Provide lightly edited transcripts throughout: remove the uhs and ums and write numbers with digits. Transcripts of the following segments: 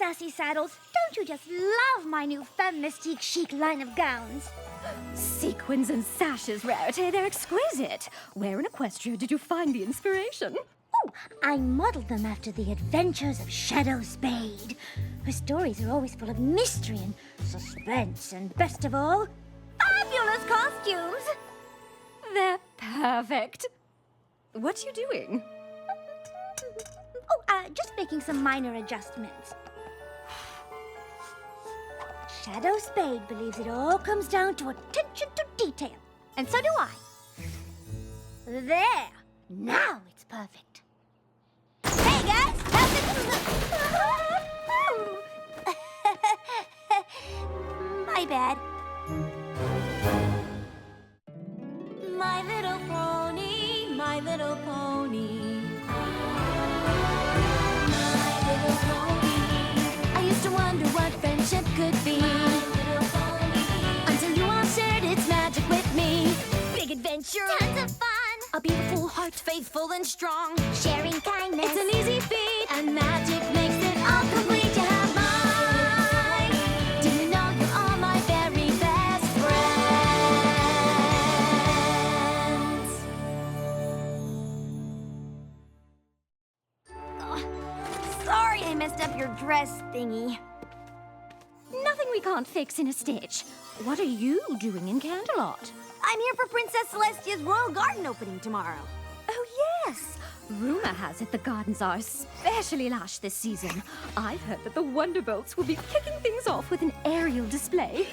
Sassy Saddles, don't you just love my new Femme Mystique chic line of gowns? Sequins and sashes, Rarity, they're exquisite. Where in Equestria did you find the inspiration? Oh, I modeled them after the adventures of Shadow Spade. Her stories are always full of mystery and suspense, and best of all, fabulous costumes. They're perfect. What are you doing? Just making some minor adjustments. Shadow Spade believes it all comes down to attention to detail. And so do I. There! Now it's perfect. Hey, guys! How's it... My bad. My little pony, my little pony. I used to wonder what friendship could be. Until you all shared its magic with me. Big adventure, tons of fun. A beautiful heart, faithful and strong. Sharing kindness, it's an easy feat. And magic makes it all complete. You have mine. Do you know you're all my very best friends? Sorry I messed up your dress thingy. Nothing we can't fix in a stitch. What are you doing in Canterlot? I'm here for Princess Celestia's Royal Garden opening tomorrow. Oh, yes. Rumor has it the gardens are especially lush this season. I've heard that the Wonderbolts will be kicking things off with an aerial display.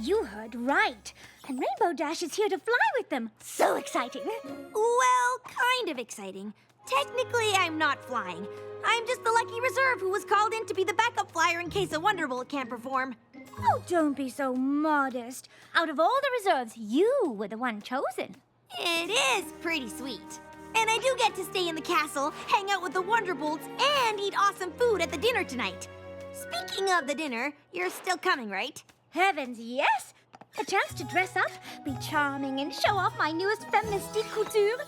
You heard right. And Rainbow Dash is here to fly with them. So exciting. Well, kind of exciting. Technically, I'm not flying. I'm just the lucky reserve who was called in to be the backup flyer in case a Wonderbolt can't perform. Oh, don't be so modest. Out of all the reserves, you were the one chosen. It is pretty sweet. And I do get to stay in the castle, hang out with the Wonderbolts, and eat awesome food at the dinner tonight. Speaking of the dinner, you're still coming, right? Heavens, yes! A chance to dress up, be charming, and show off my newest Femme Mystique couture.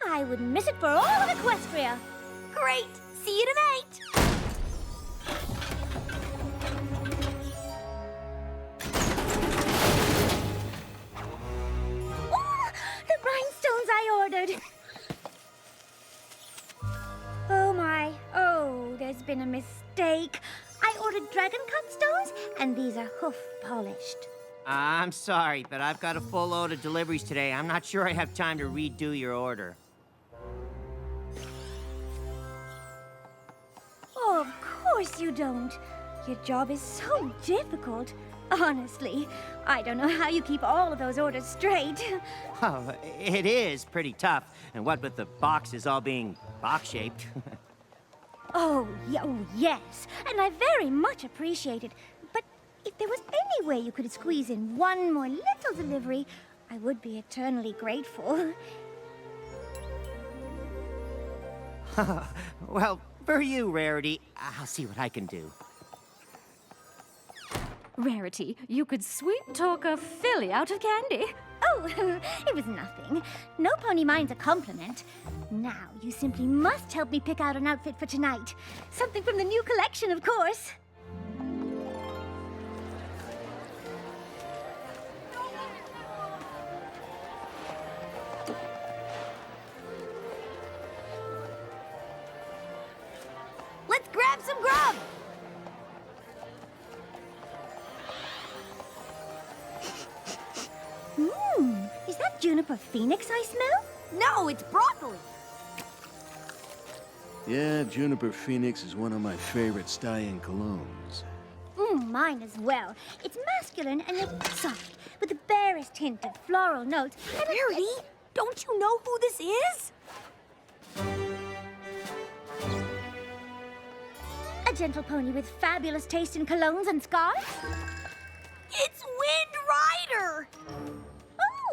I wouldn't miss it for all of Equestria. Great! See you tonight! Oh, the rhinestones I ordered! Oh my, oh, there's been a mistake. I ordered dragon cut stones, and these are hoof polished. I'm sorry, but I've got a full load of deliveries today. I'm not sure I have time to redo your order. Oh, of course you don't. Your job is so difficult. Honestly, I don't know how you keep all of those orders straight. Oh, it is pretty tough, and what with the boxes all being box-shaped. Oh, yes, and I very much appreciate it. But if there was any way you could squeeze in one more little delivery, I would be eternally grateful. Well, for you, Rarity, I'll see what I can do. Rarity, you could sweet-talk a filly out of candy. Oh, it was nothing. No pony minds a compliment. Now, you simply must help me pick out an outfit for tonight. Something from the new collection, of course. Let's grab some grub! Is that juniper phoenix I smell? No, it's broccoli. Yeah, Juniper Phoenix is one of my favorite stallion colognes. Mine as well. It's masculine and it's soft, with the barest hint of floral notes. And Rarity, don't you know who this is? A gentle pony with fabulous taste in colognes and scarves? It's Wind Rider!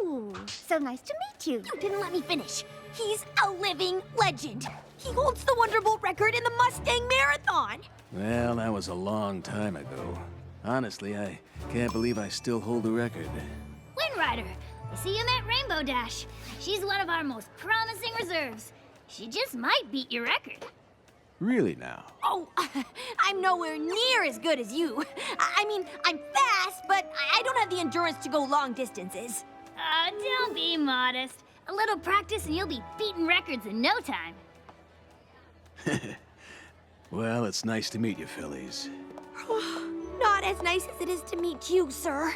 Oh, so nice to meet you. You didn't let me finish. He's a living legend. He holds the Wonderbolt record in the Mustang Marathon. Well, that was a long time ago. Honestly, I can't believe I still hold the record. Wind Rider, I see you met Rainbow Dash. She's one of our most promising reserves. She just might beat your record. Really now? Oh, I'm nowhere near as good as you. I mean, I'm fast, but I don't have the endurance to go long distances. Don't be modest. A little practice and you'll be beating records in no time. Well, it's nice to meet you, Phillies. Not as nice as it is to meet you, sir.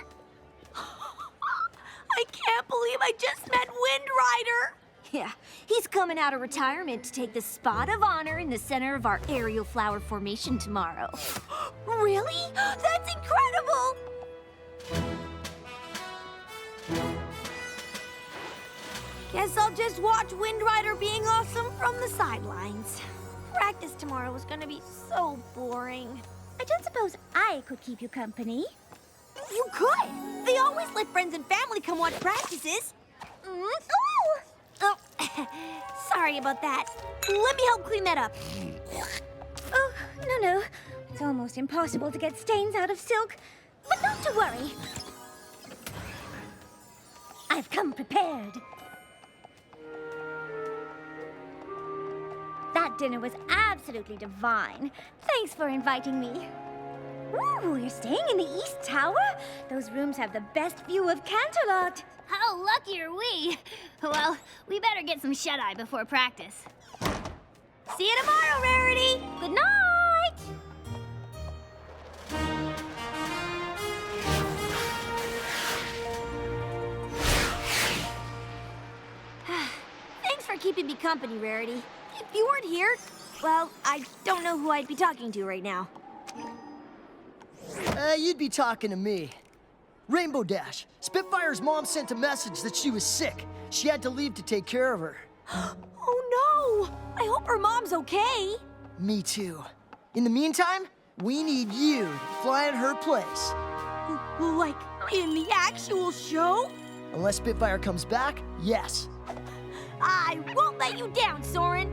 I can't believe I just met Wind Rider. Yeah, he's coming out of retirement to take the spot of honor in the center of our aerial flower formation tomorrow. Really? That's incredible! Guess I'll just watch Wind Rider being awesome from the sidelines. Practice tomorrow is gonna be so boring. I don't suppose I could keep you company. You could! They always let friends and family come watch practices. Oh, sorry about that. Let me help clean that up. Oh, no. It's almost impossible to get stains out of silk. But not to worry. I've come prepared. That dinner was absolutely divine. Thanks for inviting me. Ooh, you're staying in the East Tower? Those rooms have the best view of Canterlot. How lucky are we? Well, we better get some shut-eye before practice. See you tomorrow, Rarity. Good night! Thanks for keeping me company, Rarity. If you weren't here, well, I don't know who I'd be talking to right now. You'd be talking to me. Rainbow Dash, Spitfire's mom sent a message that she was sick. She had to leave to take care of her. Oh no! I hope her mom's okay. Me too. In the meantime, we need you to fly in her place. Like, in the actual show? Unless Spitfire comes back, yes. I won't let you down, Soren.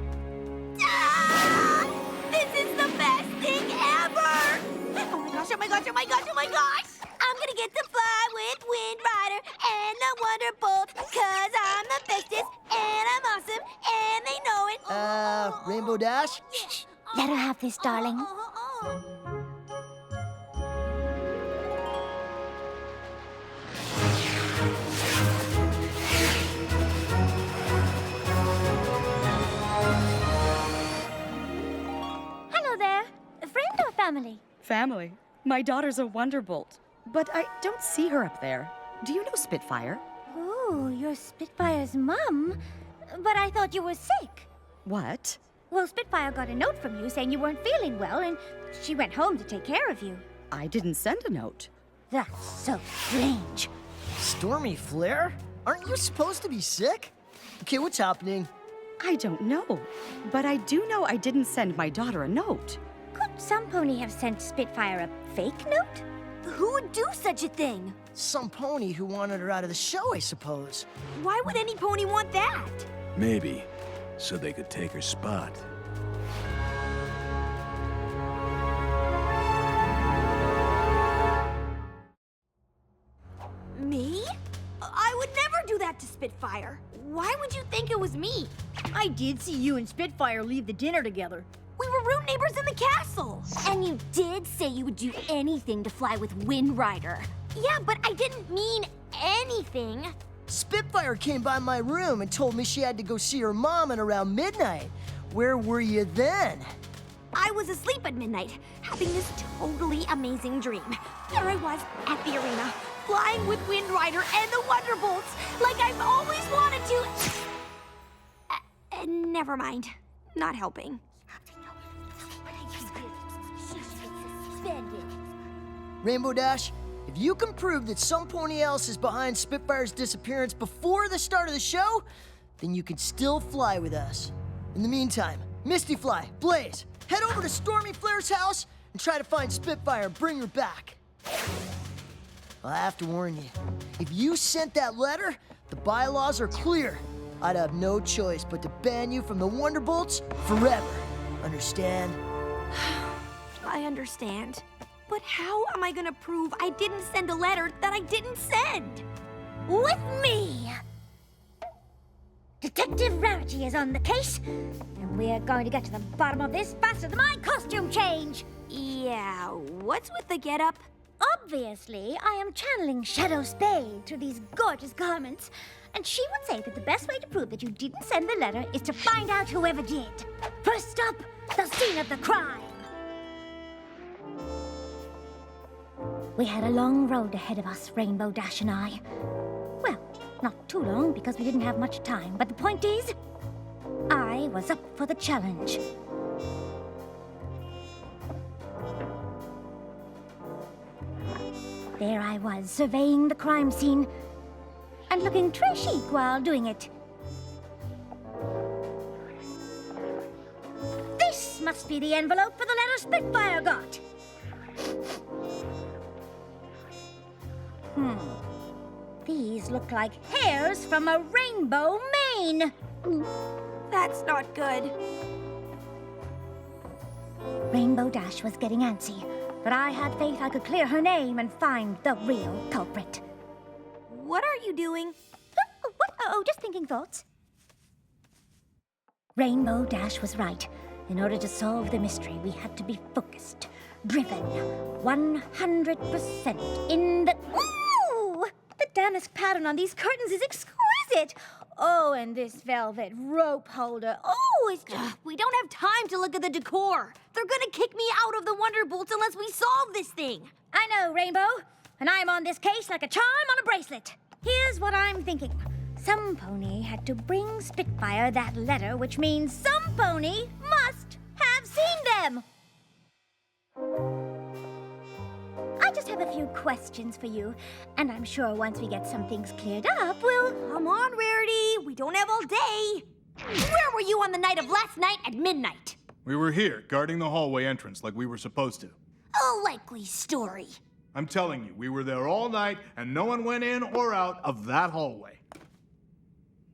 Ah! This is the best thing ever! Oh my gosh, oh my gosh, oh my gosh, oh my gosh! I'm gonna get to fly with Wind Rider and the Wonderbolt, 'cause I'm the bestest and I'm awesome and they know it. Rainbow Dash? Let her have this, darling. Hello there. A friend or family? Family. My daughter's a Wonderbolt, but I don't see her up there. Do you know Spitfire? Oh, you're Spitfire's mum. But I thought you were sick. What? Well, Spitfire got a note from you saying you weren't feeling well, and she went home to take care of you. I didn't send a note. That's so strange. Stormy Flare? Aren't you supposed to be sick? Okay, what's happening? I don't know, but I do know I didn't send my daughter a note. Could some pony have sent Spitfire a fake note? Who would do such a thing? Some pony who wanted her out of the show, I suppose. Why would any pony want that? Maybe, so they could take her spot. Me? I would never do that to Spitfire. Why would you think it was me? I did see you and Spitfire leave the dinner together. We were room neighbors in the castle. And you did say you would do anything to fly with Wind Rider. Yeah, but I didn't mean anything. Spitfire came by my room and told me she had to go see her mom at around midnight. Where were you then? I was asleep at midnight, having this totally amazing dream. There I was at the arena, flying with Wind Rider and the Wonderbolts, like I've always wanted to. Never mind. Not helping. Rainbow Dash, if you can prove that some pony else is behind Spitfire's disappearance before the start of the show, then you can still fly with us. In the meantime, Misty Fly, Blaze, head over to Stormy Flare's house and try to find Spitfire and bring her back. I have to warn you, if you sent that letter, the bylaws are clear. I'd have no choice but to ban you from the Wonderbolts forever. Understand? I understand. But how am I gonna prove I didn't send a letter that I didn't send? With me! Detective Rarity is on the case, and we're going to get to the bottom of this faster than my costume change. Yeah, what's with the getup? Obviously, I am channeling Shadow Spade through these gorgeous garments, and she would say that the best way to prove that you didn't send the letter is to find out whoever did. First stop, the scene of the crime. We had a long road ahead of us, Rainbow Dash and I. Well, not too long because we didn't have much time, but the point is, I was up for the challenge. There I was, surveying the crime scene, and looking très chic while doing it. This must be the envelope for the letter Spitfire got. These look like hairs from a rainbow mane. That's not good. Rainbow Dash was getting antsy, but I had faith I could clear her name and find the real culprit. What are you doing? Oh, just thinking thoughts. Rainbow Dash was right. In order to solve the mystery, we had to be focused, driven, 100% in the... Ooh! The damask pattern on these curtains is exquisite. Oh, and this velvet rope holder. Oh, it's just... We don't have time to look at the decor. They're gonna kick me out of the Wonderbolts unless we solve this thing. I know, Rainbow. And I'm on this case like a charm on a bracelet. Here's what I'm thinking. Some pony had to bring Spitfire that letter, which means some pony must have seen them. I just have a few questions for you, and I'm sure once we get some things cleared up, we'll... Come on, Rarity. We don't have all day. Where were you on the night of last night at midnight? We were here, guarding the hallway entrance like we were supposed to. A likely story. I'm telling you, we were there all night, and no one went in or out of that hallway.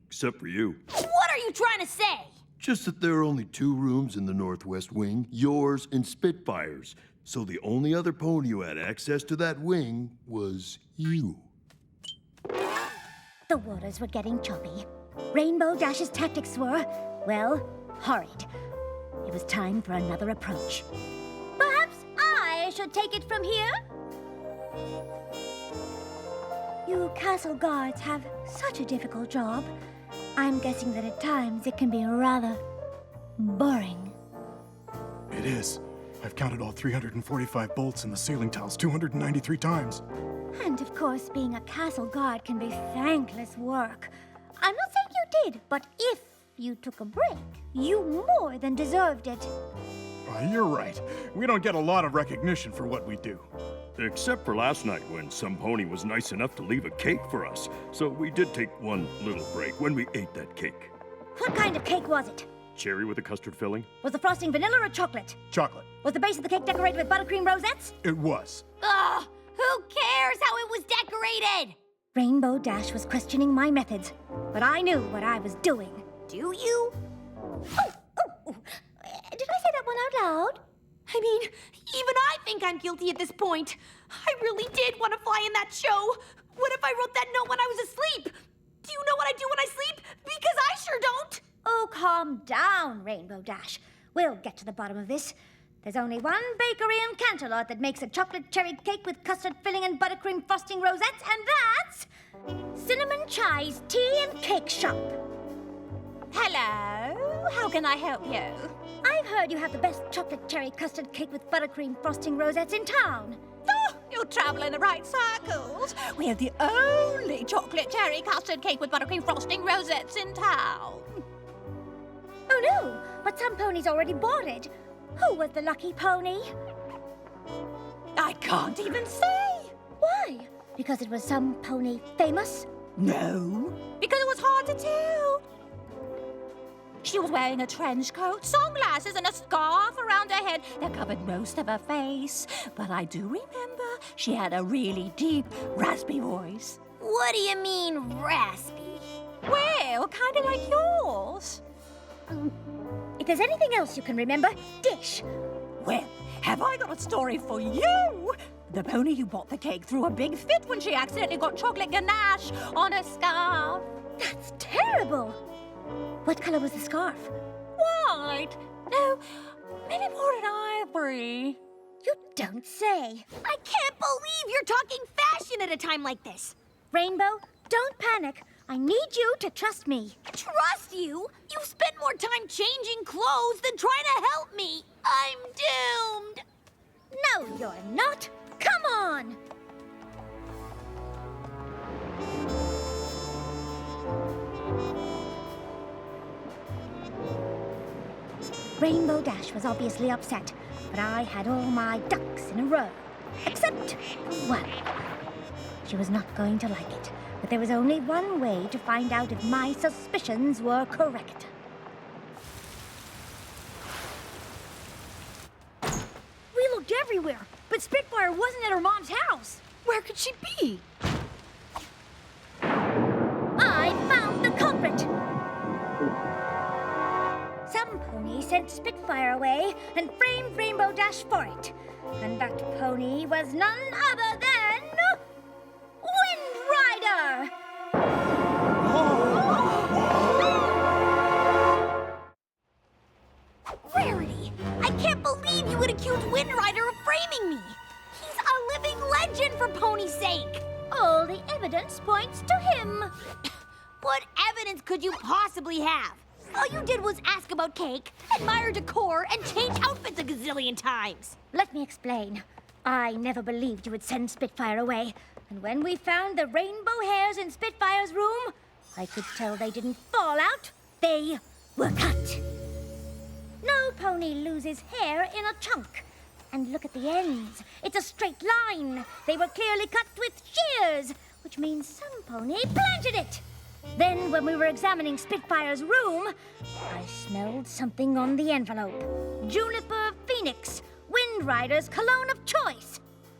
Except for you. What are you trying to say? Just that there are only 2 rooms in the northwest wing, yours and Spitfire's. So the only other pony who had access to that wing was you. The waters were getting choppy. Rainbow Dash's tactics were, well, horrid. It was time for another approach. Perhaps I should take it from here? You castle guards have such a difficult job. I'm guessing that at times it can be rather boring. It is. I've counted all 345 bolts in the ceiling tiles 293 times. And of course, being a castle guard can be thankless work. I'm not saying you did, but if you took a break, you more than deserved it. You're right. We don't get a lot of recognition for what we do. Except for last night when some pony was nice enough to leave a cake for us. So we did take one little break when we ate that cake. What kind of cake was it? Cherry with a custard filling? Was the frosting vanilla or chocolate? Chocolate. Was the base of the cake decorated with buttercream rosettes? It was. Ugh, who cares how it was decorated? Rainbow Dash was questioning my methods, but I knew what I was doing. Do you? Did I say that one out loud? I mean, even I think I'm guilty at this point. I really did want to fly in that show. What if I wrote that note when I was asleep? Do you know what I do when I sleep? Because I sure don't. Oh, calm down, Rainbow Dash. We'll get to the bottom of this. There's only one bakery in Canterlot that makes a chocolate cherry cake with custard filling and buttercream frosting rosettes, and that's Cinnamon Chai's Tea and Cake Shop. Hello, how can I help you? I've heard you have the best chocolate cherry custard cake with buttercream frosting rosettes in town. Oh, you travel in the right circles. We have the only chocolate cherry custard cake with buttercream frosting rosettes in town. Oh no, but some ponies already bought it. Who was the lucky pony? I can't even say. Why? Because it was some pony famous? No, because it was hard to tell. She was wearing a trench coat, sunglasses, and a scarf around her head that covered most of her face. But I do remember she had a really deep, raspy voice. What do you mean, raspy? Well, kind of like yours. If there's anything else you can remember, dish. Well, have I got a story for you? The pony who bought the cake threw a big fit when she accidentally got chocolate ganache on her scarf. That's terrible. What color was the scarf? White? No, maybe more than ivory. You don't say. I can't believe you're talking fashion at a time like this. Rainbow, don't panic. I need you to trust me. Trust you? You've spent more time changing clothes than trying to help me. I'm doomed. No, you're not. Come on. Rainbow Dash was obviously upset, but I had all my ducks in a row. Except one. She was not going to like it, but there was only one way to find out if my suspicions were correct. We looked everywhere, but Spitfire wasn't at her mom's house. Where could she be? I found the culprit! Some pony sent Spitfire away and framed Rainbow Dash for it. And that pony was none other than... Wind Rider! Rarity, I can't believe you would accuse Wind Rider of framing me. He's a living legend for Pony's sake. All the evidence points to him. What evidence could you possibly have? All you did was ask about cake, admire decor, and change outfits a gazillion times. Let me explain. I never believed you would send Spitfire away. And when we found the rainbow hairs in Spitfire's room, I could tell they didn't fall out. They were cut. No pony loses hair in a chunk. And look at the ends. It's a straight line. They were clearly cut with shears, which means some pony planted it. Then, when we were examining Spitfire's room, I smelled something on the envelope. Juniper Phoenix, Wind Rider's cologne of choice.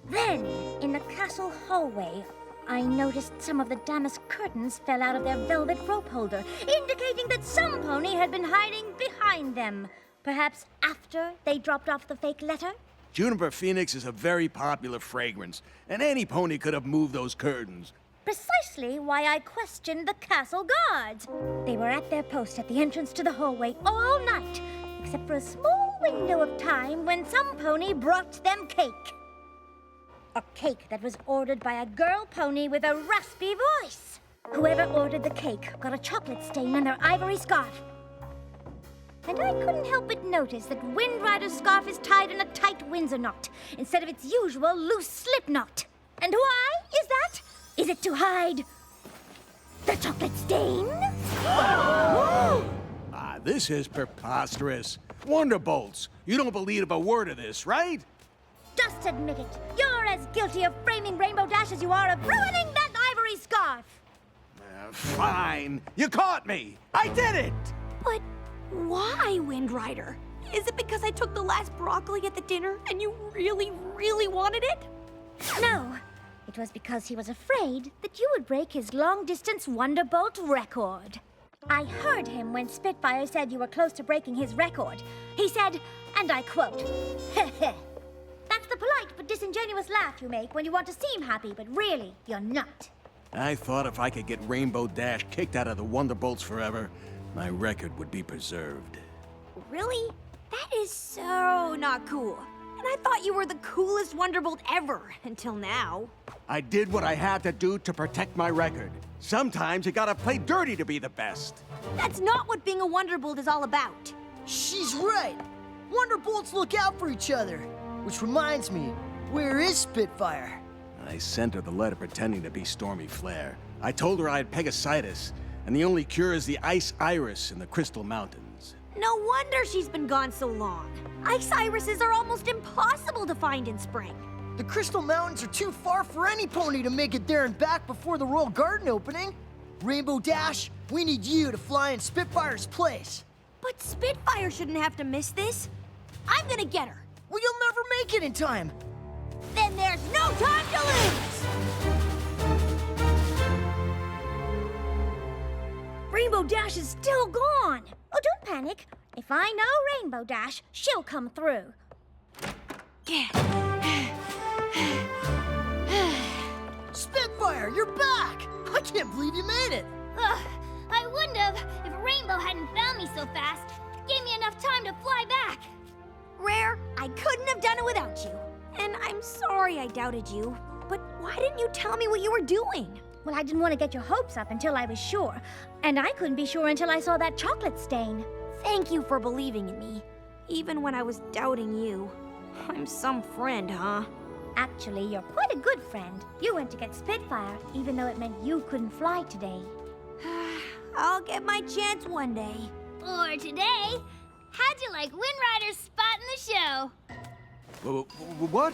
Then, in the castle hallway, I noticed some of the damask curtains fell out of their velvet rope holder, indicating that some pony had been hiding behind them. Perhaps after they dropped off the fake letter? Juniper Phoenix is a very popular fragrance, and any pony could have moved those curtains. Precisely why I questioned the castle guards. They were at their post at the entrance to the hallway all night, except for a small window of time when some pony brought them cake. A cake that was ordered by a girl pony with a raspy voice. Whoever ordered the cake got a chocolate stain on their ivory scarf. And I couldn't help but notice that Wind Rider's scarf is tied in a tight Windsor knot instead of its usual loose slip knot. And why is that? Is it to hide the chocolate stain? This is preposterous. Wonderbolts, you don't believe a word of this, right? Just admit it. You're as guilty of framing Rainbow Dash as you are of ruining that ivory scarf. Fine. You caught me. I did it. But why, Wind Rider? Is it because I took the last broccoli at the dinner and you really, really wanted it? No. It was because he was afraid that you would break his long-distance Wonderbolt record. I heard him when Spitfire said you were close to breaking his record. He said, and I quote, "Heh heh. That's the polite but disingenuous laugh you make when you want to seem happy, but really, you're not." I thought if I could get Rainbow Dash kicked out of the Wonderbolts forever, my record would be preserved. Really? That is so not cool. And I thought you were the coolest Wonderbolt ever, until now. I did what I had to do to protect my record. Sometimes you gotta play dirty to be the best. That's not what being a Wonderbolt is all about. She's right. Wonderbolts look out for each other. Which reminds me, where is Spitfire? I sent her the letter pretending to be Stormy Flare. I told her I had Pegasitis, and the only cure is the ice iris in the Crystal Mountains. No wonder she's been gone so long. Ice irises are almost impossible to find in spring. The Crystal Mountains are too far for any pony to make it there and back before the Royal Garden opening. Rainbow Dash, we need you to fly in Spitfire's place. But Spitfire shouldn't have to miss this. I'm gonna get her. Well, you'll never make it in time. Then there's no time to lose! Rainbow Dash is still gone. Oh, don't panic. If I know Rainbow Dash, she'll come through. Spitfire, you're back! I can't believe you made it. I wouldn't have if Rainbow hadn't found me so fast. Gave me enough time to fly back. Rare, I couldn't have done it without you. And I'm sorry I doubted you. But why didn't you tell me what you were doing? Well, I didn't want to get your hopes up until I was sure. And I couldn't be sure until I saw that chocolate stain. Thank you for believing in me, even when I was doubting you. I'm some friend, huh? Actually, you're quite a good friend. You went to get Spitfire, even though it meant you couldn't fly today. I'll get my chance one day. Or today. How'd you like Wind Rider's spot in the show? What?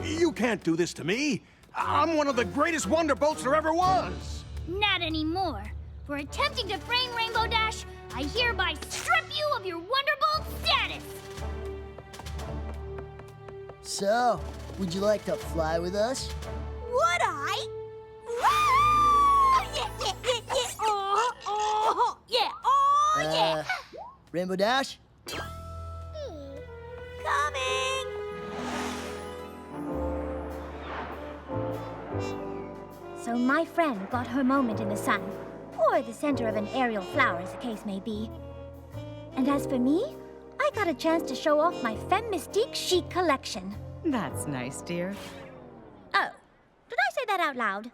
You can't do this to me. I'm one of the greatest Wonderbolts there ever was. Not anymore. For attempting to frame Rainbow Dash, I hereby strip you of your Wonderbolt status. So, would you like to fly with us? Would I? Yeah, yeah, yeah, yeah. Oh, yeah, oh, yeah. Rainbow Dash? Coming. So my friend got her moment in the sun, or the center of an aerial flower, as the case may be. And as for me, I got a chance to show off my Femme Mystique chic collection. That's nice, dear. Oh, did I say that out loud?